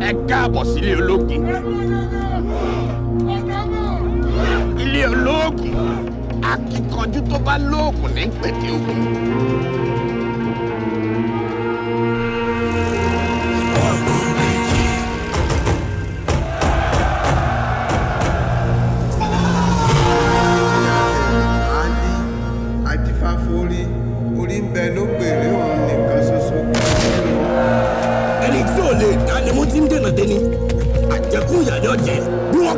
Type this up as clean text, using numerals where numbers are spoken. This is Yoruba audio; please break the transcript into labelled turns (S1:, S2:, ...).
S1: Ẹ káàbọ̀ sílé ológun. Ilé ológun. Akíkanjú tó bá lóògùn ní pẹ̀tẹ́ ogun.
S2: Àdìfáforí orí ń bẹ ló pèrè òun nìkan ṣoṣo.
S3: Ẹni tí ò lè dá ni mo ti ń dènà dẹni. Àjẹkù ìyá ni ọ̀jẹ̀ bí wọ́n